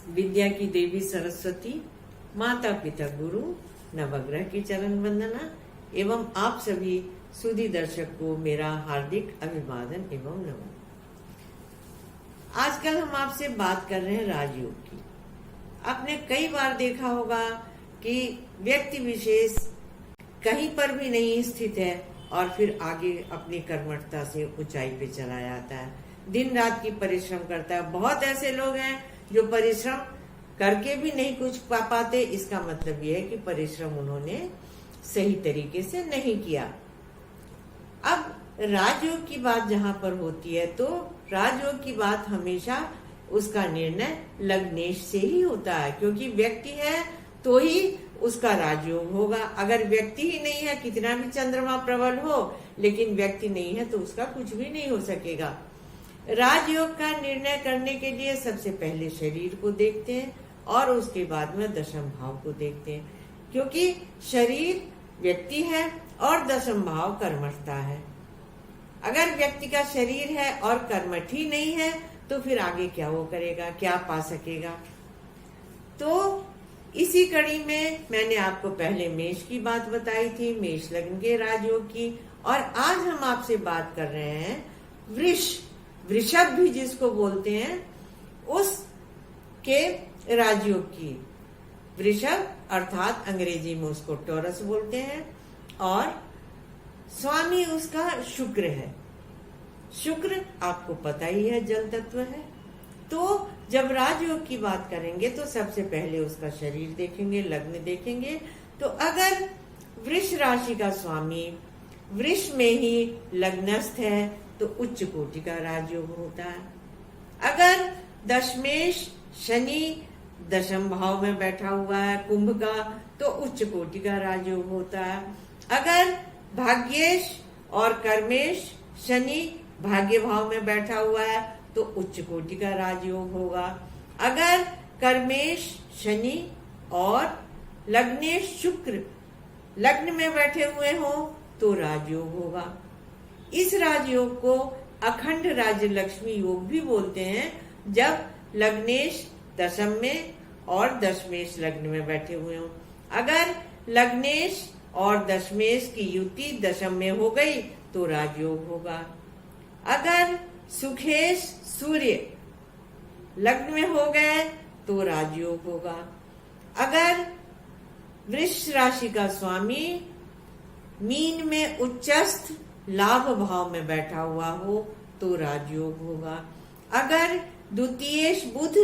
विद्या की देवी सरस्वती, माता पिता गुरु, नवग्रह की चरण वंदना एवं आप सभी सुधी दर्शक को मेरा हार्दिक अभिवादन एवं नमन। आजकल हम आपसे बात कर रहे हैं राजयोग की। आपने कई बार देखा होगा कि व्यक्ति विशेष कहीं पर भी नहीं स्थित है और फिर आगे अपनी कर्मठता से ऊंचाई पे चला जाता है, दिन रात की परिश्रम करता है। बहुत ऐसे लोग हैं जो परिश्रम करके भी नहीं कुछ पा पाते। इसका मतलब यह है कि परिश्रम उन्होंने सही तरीके से नहीं किया। अब राजयोग की बात जहां पर होती है तो राजयोग की बात हमेशा उसका निर्णय लग्नेश से ही होता है, क्योंकि व्यक्ति है तो ही उसका राजयोग होगा। अगर व्यक्ति ही नहीं है, कितना भी चंद्रमा प्रबल हो, लेकिन व्यक्ति नहीं है तो उसका कुछ भी नहीं हो सकेगा। राजयोग का निर्णय करने के लिए सबसे पहले शरीर को देखते हैं और उसके बाद में दशम भाव को देखते हैं, क्योंकि शरीर व्यक्ति है और दशम भाव कर्मठता है। अगर व्यक्ति का शरीर है और कर्मठ ही नहीं है तो फिर आगे क्या वो करेगा, क्या पा सकेगा। तो इसी कड़ी में मैंने आपको पहले मेष की बात बताई थी, मेष लग्न के राजयोग की, और आज हम आपसे बात कर रहे हैं वृषभ भी जिसको बोलते हैं उसके राजयोग की। वृषभ अर्थात अंग्रेजी में उसको टॉरस बोलते हैं और स्वामी उसका शुक्र है। शुक्र आपको पता ही है जल तत्व है। तो जब राजयोग की बात करेंगे तो सबसे पहले उसका शरीर देखेंगे, लग्न देखेंगे। तो अगर वृष राशि का स्वामी वृष में ही लग्नस्थ है तो उच्च कोटि का राजयोग होता है। अगर दशमेश शनि दशम भाव में बैठा हुआ है कुंभ का तो उच्च कोटि का राजयोग होता है। अगर भाग्येश और कर्मेश शनि भाग्य भाव में बैठा हुआ है तो उच्च कोटि का राजयोग होगा। अगर कर्मेश शनि और लग्नेश शुक्र लग्न में बैठे हुए हो तो राजयोग होगा। इस राजयोग को अखंड राज्य लक्ष्मी योग भी बोलते हैं, जब लग्नेश दशम में और दशमेश लग्न में बैठे हुए हो। अगर लग्नेश और दशमेश की युति दशम में हो गई तो राजयोग होगा। अगर सुखेश सूर्य लग्न में हो गए तो राजयोग होगा। अगर वृष राशि का स्वामी मीन में उच्चस्थ लाभ भाव में बैठा हुआ हो तो राजयोग होगा। अगर द्वितीयेश बुध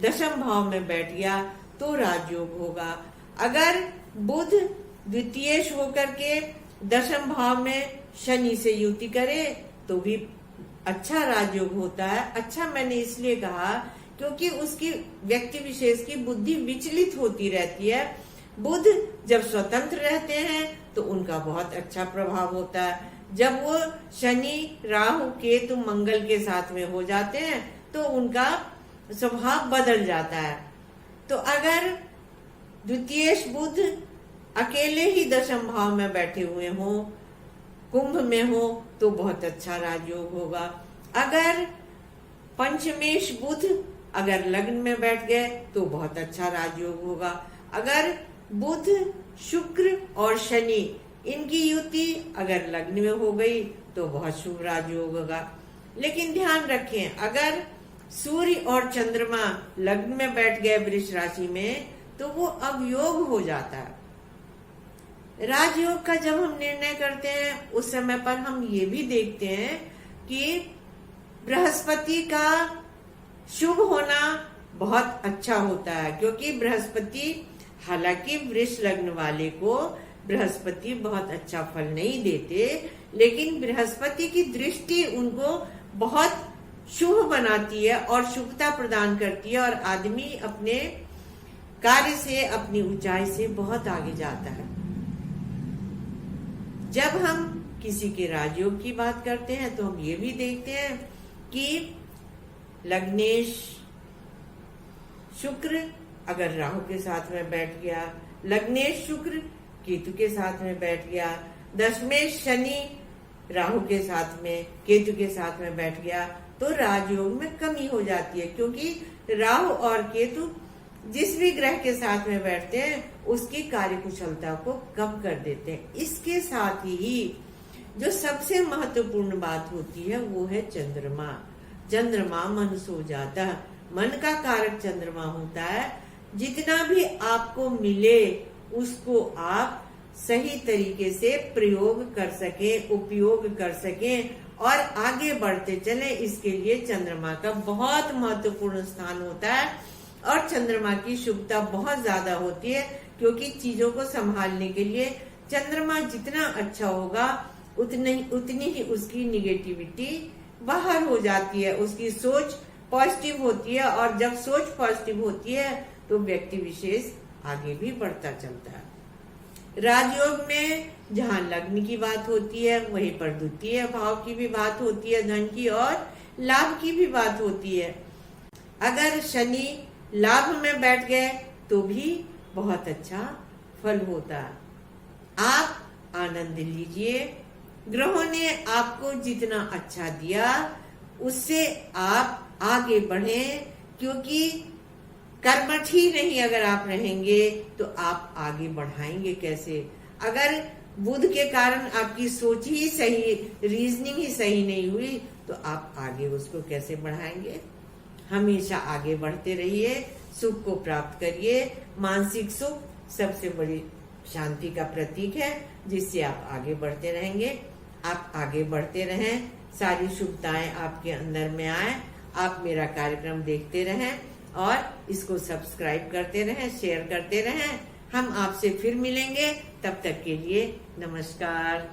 दशम भाव में बैठ गया तो राजयोग होगा। अगर बुध द्वितीयेश होकर के दशम भाव में शनि से युति करे तो भी अच्छा राजयोग होता है। अच्छा मैंने इसलिए कहा क्योंकि उसकी व्यक्ति विशेष की बुद्धि विचलित होती रहती है। बुध जब स्वतंत्र रहते हैं तो उनका बहुत अच्छा प्रभाव होता है। जब वो शनि राहु केतु मंगल के साथ में हो जाते हैं तो उनका स्वभाव बदल जाता है। तो अगर द्वितीयेश बुध अकेले ही दशम भाव में बैठे हुए हों, कुंभ में हो तो बहुत अच्छा राजयोग होगा। अगर पंचमेश बुध अगर लग्न में बैठ गए तो बहुत अच्छा राजयोग होगा। अगर बुध शुक्र और शनि इनकी युति अगर लग्न में हो गई तो बहुत शुभ राजयोग होगा। लेकिन ध्यान रखें, अगर सूर्य और चंद्रमा लग्न में बैठ गए वृष राशि में तो वो अवयोग हो जाता है। राजयोग का जब हम निर्णय करते हैं उस समय पर हम ये भी देखते हैं कि बृहस्पति का शुभ होना बहुत अच्छा होता है, क्योंकि बृहस्पति हालांकि वृष लग्न वाले को बृहस्पति बहुत अच्छा फल नहीं देते, लेकिन बृहस्पति की दृष्टि उनको बहुत शुभ बनाती है और शुभता प्रदान करती है और आदमी अपने कार्य से अपनी ऊंचाई से बहुत आगे जाता है। जब हम किसी के राजयोग की बात करते हैं तो हम ये भी देखते हैं कि लग्नेश शुक्र अगर राहु के साथ में बैठ गया, लग्नेश शुक्र केतु के साथ में बैठ गया, दशमेश शनि राहु के साथ में केतु के साथ में बैठ गया तो राजयोग में कमी हो जाती है, क्योंकि राहु और केतु जिस भी ग्रह के साथ में बैठते हैं उसकी कार्य कुशलता को कम कर देते हैं। इसके साथ ही जो सबसे महत्वपूर्ण बात होती है वो है चंद्रमा। चंद्रमा मन सो जाता है, मन का कारक चंद्रमा होता है। जितना भी आपको मिले उसको आप सही तरीके से प्रयोग कर सके, उपयोग कर सके और आगे बढ़ते चले, इसके लिए चंद्रमा का बहुत महत्वपूर्ण स्थान होता है। और चंद्रमा की शुभता बहुत ज्यादा होती है, क्योंकि चीजों को संभालने के लिए चंद्रमा जितना अच्छा होगा उतनी ही उसकी निगेटिविटी बाहर हो जाती है, उसकी सोच पॉजिटिव होती है। और जब सोच पॉजिटिव होती है तो व्यक्ति विशेष आगे भी बढ़ता चलता है। राजयोग में जहाँ लग्न की बात होती है वहीं पर द्वितीय भाव की भी बात होती है, धन की और लाभ की भी बात होती है। अगर शनि लाभ में बैठ गए तो भी बहुत अच्छा फल होता है। आप आनंद लीजिए, ग्रहों ने आपको जितना अच्छा दिया उससे आप आगे बढ़ें, क्योंकि कर्मठ ही नहीं अगर आप रहेंगे तो आप आगे बढ़ाएंगे कैसे। अगर बुध के कारण आपकी सोच ही सही, रीजनिंग ही सही नहीं हुई तो आप आगे उसको कैसे बढ़ाएंगे। हमेशा आगे बढ़ते रहिए, सुख को प्राप्त करिए। मानसिक सुख सबसे बड़ी शांति का प्रतीक है, जिससे आप आगे बढ़ते रहेंगे। आप आगे बढ़ते रहें, सारी शुभताएं आपके अंदर में आए। आप मेरा कार्यक्रम देखते रहें और इसको सब्सक्राइब करते रहें, शेयर करते रहें। हम आपसे फिर मिलेंगे, तब तक के लिए नमस्कार।